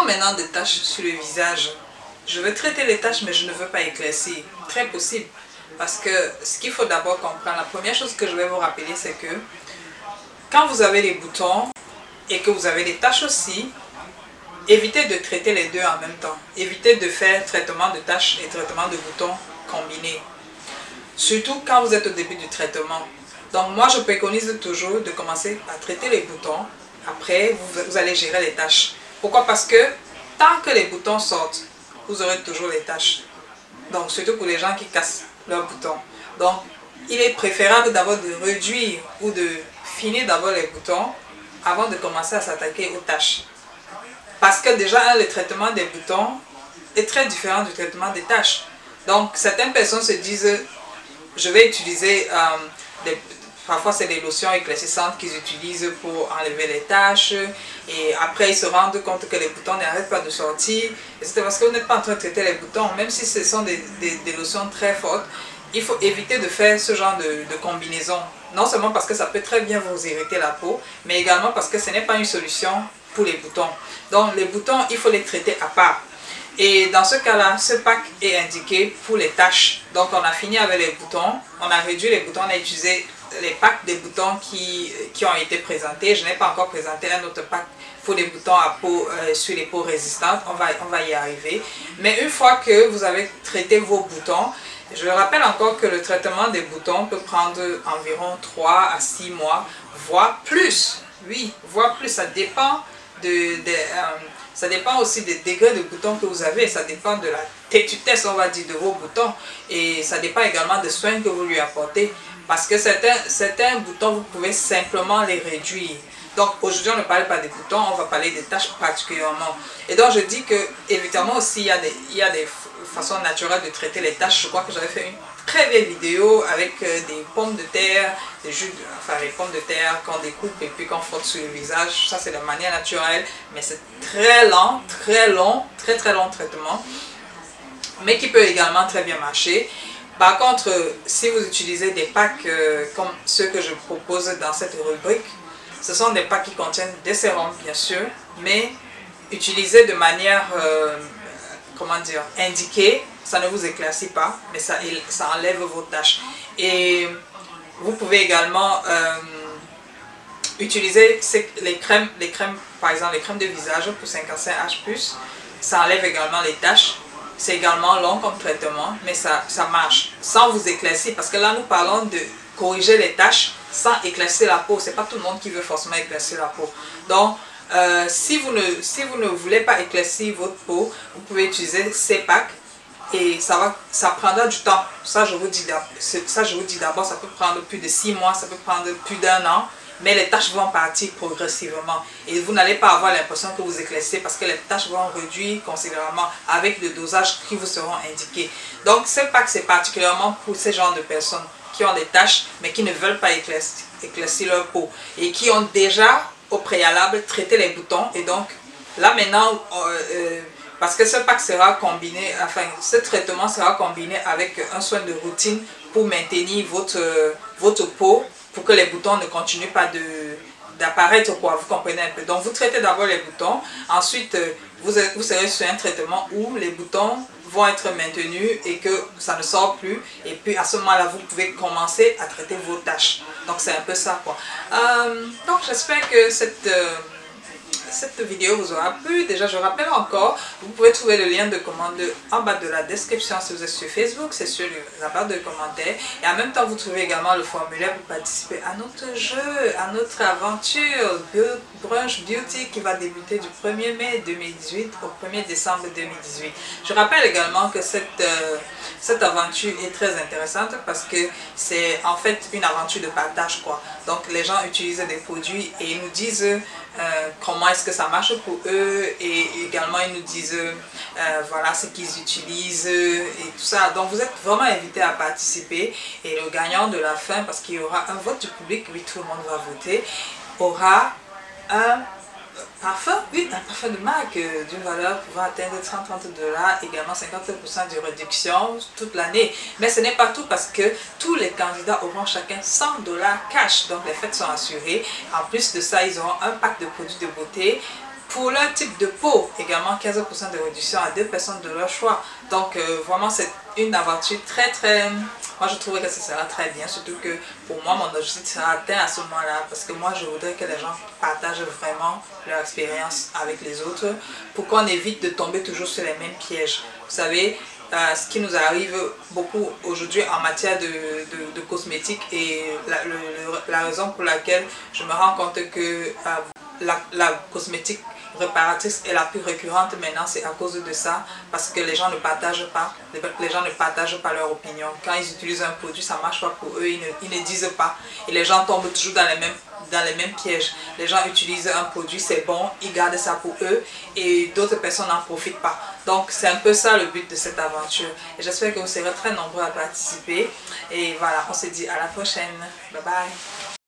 maintenant des taches sur le visage. Je veux traiter les taches, mais je ne veux pas éclaircir. Très possible. Parce que ce qu'il faut d'abord comprendre, la première chose que je vais vous rappeler, c'est que quand vous avez des boutons et que vous avez des taches aussi, évitez de traiter les deux en même temps. Évitez de faire traitement de taches et traitement de boutons combinés. Surtout quand vous êtes au début du traitement. Donc moi, je préconise toujours de commencer à traiter les boutons. Après, vous allez gérer les taches. Pourquoi? Parce que tant que les boutons sortent, vous aurez toujours les taches. Donc surtout pour les gens qui cassent leurs boutons. Donc il est préférable d'abord de réduire ou de finir d'abord les boutons avant de commencer à s'attaquer aux taches. Parce que déjà, le traitement des boutons est très différent du traitement des taches. Donc certaines personnes se disent, je vais utiliser parfois c'est des lotions éclaircissantes qu'ils utilisent pour enlever les taches, et après ils se rendent compte que les boutons n'arrêtent pas de sortir. Et c'est parce que vous n'êtes pas en train de traiter les boutons, même si ce sont des lotions très fortes. Il faut éviter de faire ce genre de combinaison. Non seulement parce que ça peut très bien vous irriter la peau, mais également parce que ce n'est pas une solution pour les boutons. Donc les boutons, il faut les traiter à part. Et dans ce cas-là, ce pack est indiqué pour les taches. Donc on a fini avec les boutons, on a réduit les boutons, on a utilisé les packs des boutons qui ont été présentés. Je n'ai pas encore présenté un autre pack pour les boutons à peau sur les peaux résistantes. On va y arriver. Mais une fois que vous avez traité vos boutons, je rappelle encore que le traitement des boutons peut prendre environ 3 à 6 mois, voire plus. Oui, voire plus. Ça dépend ça dépend aussi des degrés de boutons que vous avez. Ça dépend de la têtutesse, on va dire, de vos boutons. Et ça dépend également des soins que vous lui apportez. Parce que certains boutons, vous pouvez simplement les réduire. Donc aujourd'hui, on ne parle pas des boutons, on va parler des taches particulièrement. Et donc je dis que, évidemment aussi, il y a des façons naturelles de traiter les taches. Je crois que j'avais fait une très belle vidéo avec des pommes de terre, des jus, enfin les pommes de terre qu'on découpe et puis qu'on frotte sur le visage. Ça, c'est de manière naturelle, mais c'est très lent, très long traitement, mais qui peut également très bien marcher. Par contre, si vous utilisez des packs comme ceux que je propose dans cette rubrique, ce sont des packs qui contiennent des sérums, bien sûr, mais utilisés de manière, comment dire, indiquée. Ça ne vous éclaircit pas, mais ça enlève vos taches. Et vous pouvez également utiliser les crèmes, par exemple les crèmes de visage pour 55H+. Ça enlève également les taches. C'est également long comme traitement, mais ça marche sans vous éclaircir. Parce que là, nous parlons de corriger les taches sans éclaircir la peau. C'est pas tout le monde qui veut forcément éclaircir la peau. Donc, si vous ne voulez pas éclaircir votre peau, vous pouvez utiliser ces packs. Et ça prendra du temps. Ça, je vous dis d'abord, ça peut prendre plus de 6 mois, ça peut prendre plus d'1 an. Mais les taches vont partir progressivement. Et vous n'allez pas avoir l'impression que vous éclaircissez parce que les taches vont réduire considérablement avec le dosage qui vous seront indiqués. Donc, ce pack, c'est particulièrement pour ces genres de personnes qui ont des taches, mais qui ne veulent pas éclaircir leur peau. Et qui ont déjà, au préalable, traité les boutons. Et donc, là maintenant, parce que ce pack sera combiné, enfin, ce traitement sera combiné avec un soin de routine pour maintenir votre peau, pour que les boutons ne continuent pas d'apparaître, quoi, vous comprenez un peu. Donc vous traitez d'abord les boutons, ensuite vous serez sur un traitement où les boutons vont être maintenus et que ça ne sort plus, et puis à ce moment-là vous pouvez commencer à traiter vos taches. Donc c'est un peu ça, quoi. Donc j'espère que cette vidéo vous aura plu. Déjà, je rappelle encore, vous pouvez trouver le lien de commande en bas de la description si vous êtes sur Facebook, c'est sur la barre de commentaires. Et en même temps, vous trouvez également le formulaire pour participer à notre jeu, à notre aventure Brunch Beauty qui va débuter du 1er mai 2018 au 1er décembre 2018. Je rappelle également que cette aventure est très intéressante parce que c'est en fait une aventure de partage, quoi. Donc les gens utilisent des produits et ils nous disent comment est-ce que ça marche pour eux, et également ils nous disent voilà ce qu'ils utilisent et tout ça. Donc vous êtes vraiment invités à participer, et le gagnant de la fin, parce qu'il y aura un vote du public, oui, tout le monde va voter, aura un parfum, oui, un parfum de marque d'une valeur pouvant atteindre 130 $, également 50% de réduction toute l'année. Mais ce n'est pas tout, parce que tous les candidats auront chacun 100 $ cash, donc les fêtes sont assurées. En plus de ça, ils auront un pack de produits de beauté Pour leur type de peau, également 15% de réduction à 2 personnes de leur choix. Donc vraiment c'est une aventure très... Moi je trouve que ça sera très bien, surtout que pour moi mon objectif sera atteint à ce moment-là. Parce que moi je voudrais que les gens partagent vraiment leur expérience avec les autres pour qu'on évite de tomber toujours sur les mêmes pièges. Vous savez, ce qui nous arrive beaucoup aujourd'hui en matière de cosmétiques et la raison pour laquelle je me rends compte que la cosmétique réparatrice est la plus récurrente maintenant, c'est à cause de ça, parce que les gens ne partagent pas, leur opinion. Quand ils utilisent un produit, ça ne marche pas pour eux, ils ne disent pas. Et les gens tombent toujours dans les mêmes pièges. Les gens utilisent un produit, c'est bon, ils gardent ça pour eux et d'autres personnes n'en profitent pas. Donc c'est un peu ça le but de cette aventure. Et j'espère que vous serez très nombreux à participer. Et voilà, on se dit à la prochaine. Bye bye.